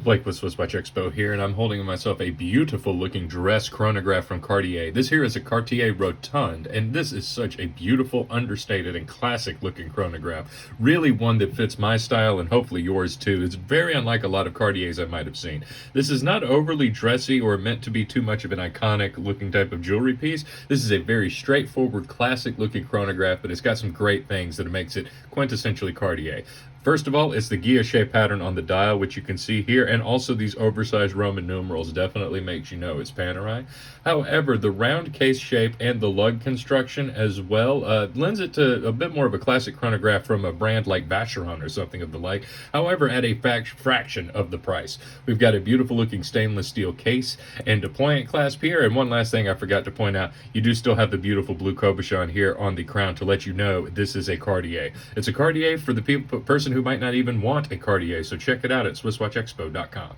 Blake with SwissWatchExpo here, and I'm holding in myself a beautiful looking dress chronograph from Cartier. This here is a Cartier Rotonde, and this is such a beautiful, understated, and classic looking chronograph. Really one that fits my style and hopefully yours too. It's very unlike a lot of Cartiers I might have seen. This is not overly dressy or meant to be too much of an iconic looking type of jewelry piece. This is a very straightforward, classic looking chronograph, but it's got some great things that makes it quintessentially Cartier. First of all, it's the guilloche pattern on the dial, which you can see here, and also these oversized Roman numerals definitely makes you know it's Panerai. However, the round case shape and the lug construction as well lends it to a bit more of a classic chronograph from a brand like Vacheron or something of the like, however at a fraction of the price. We've got a beautiful looking stainless steel case and deployant clasp here, and one last thing I forgot to point out, you do still have the beautiful blue cabochon here on the crown to let you know this is a Cartier. It's a Cartier for the person who might not even want a Cartier, so check it out at SwissWatchExpo.com.